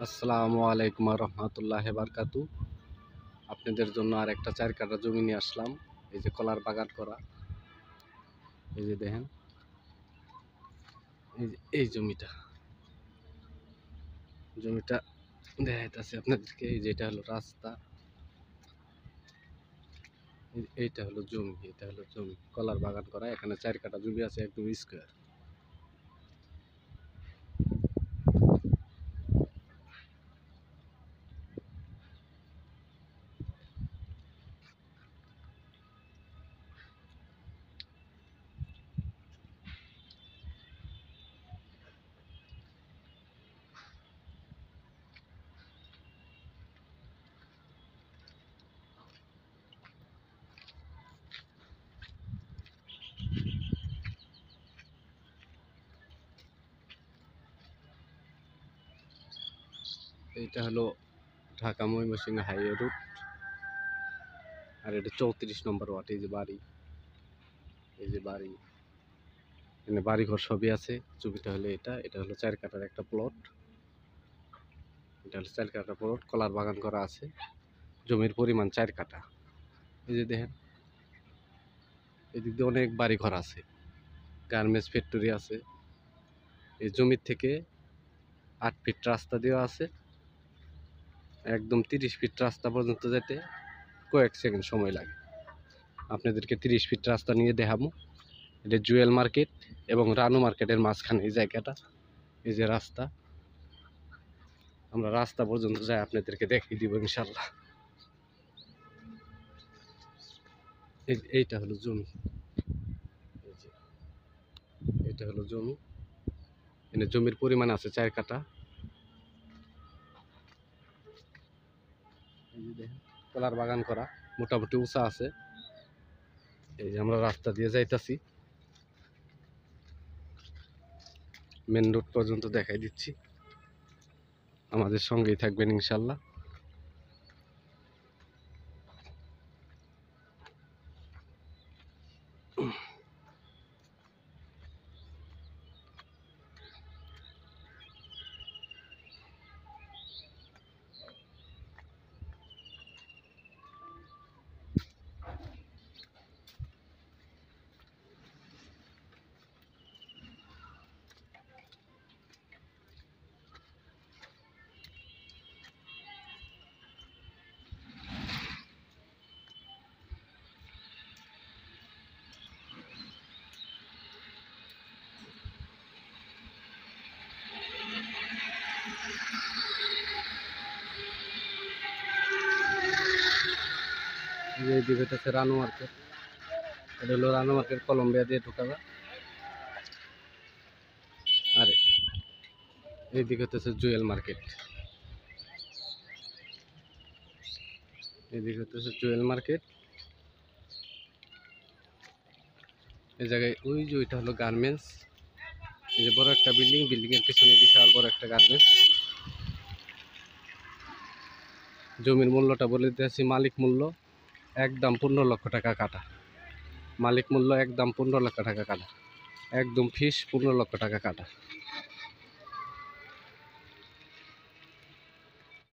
আসসালামু আলাইকুম রহমতুল্লাহ বারকাতু। আপনাদের জন্য আর একটা 4 কাঠা জমি নিয়ে আসলাম। এই যে কলার বাগান করা, এই যে দেখেন, এই জমিটা দেখাইতেছে আপনাদেরকে। এই যে এটা হলো রাস্তা, এইটা হলো জমি, এটা হলো জমি কলার বাগান করা। এখানে 4 কাঠা জমি আছে, একদম স্কোয়ার। এইটা হলো ঢাকা ময়মনসিংহ হাইওয়ে রুট, আর এটা 34 নম্বর ওয়ার্ড। এই যে বাড়ি, এই যে বাড়ি, এখানে বাড়িঘর সবই আছে। জমিটা হলো এটা হলো 4 কাঠার একটা প্লট। এটা হলো 4 কাঠা প্লট, কলার বাগান করা আছে। জমির পরিমাণ 4 কাঠা। এই যে দেখেন, এদিক দিয়ে অনেক বাড়ি ঘর আছে, গার্মেন্টস ফ্যাক্টরি আছে। এই জমির থেকে 8 ফিট রাস্তা দেওয়া আছে, একদম 30 ফিট রাস্তা পর্যন্ত যেতে কয়েক সেকেন্ড সময় লাগে। আপনাদেরকে 30 ফিট রাস্তা নিয়ে দেখাবো। এটা জুয়েল মার্কেট এবং রানু মার্কেটের মাঝখানে এই জায়গাটা। এই যে রাস্তা, আমরা রাস্তা পর্যন্ত যাই, আপনাদেরকে দেখিয়ে দিব ইনশাল্লাহ। এইটা হলো জমি, এই যে এটা হলো জমি। এখানে জমির পরিমাণ আছে 4 কাঠা। এই যে দেখেন, কলার বাগান করা, মোটামুটি উঁচা আছে। এই যে আমরা রাস্তা দিয়ে যাইতাছি, মেন রোড পর্যন্ত দেখাই দিচ্ছি। আমাদের সঙ্গেই থাকবেন ইনশাল্লাহ। এই দিকে হচ্ছে রানু মার্কেট। এটা হলো রানু মার্কেট, কলম্বিয়া দিয়ে ঢোকা যায়। আর এইদিকে হচ্ছে জুয়েল মার্কেট। এইদিকে হচ্ছে জুয়েল মার্কেট। এই জায়গায় ওই যে ওইটা হলো গার্মেন্টস। এই যে বড় একটা বিল্ডিং, বিল্ডিং এর পিছনে বিশাল বড় একটা গার্মেন্টস। জমির মূল্যটা বলে দিয়েছি, মালিক মূল্য একদম 15 লক্ষ টাকা কাটা। মালিক মূল্য একদম 15 লক্ষ টাকা কাটা, একদম ফিস 15 লক্ষ টাকা কাটা।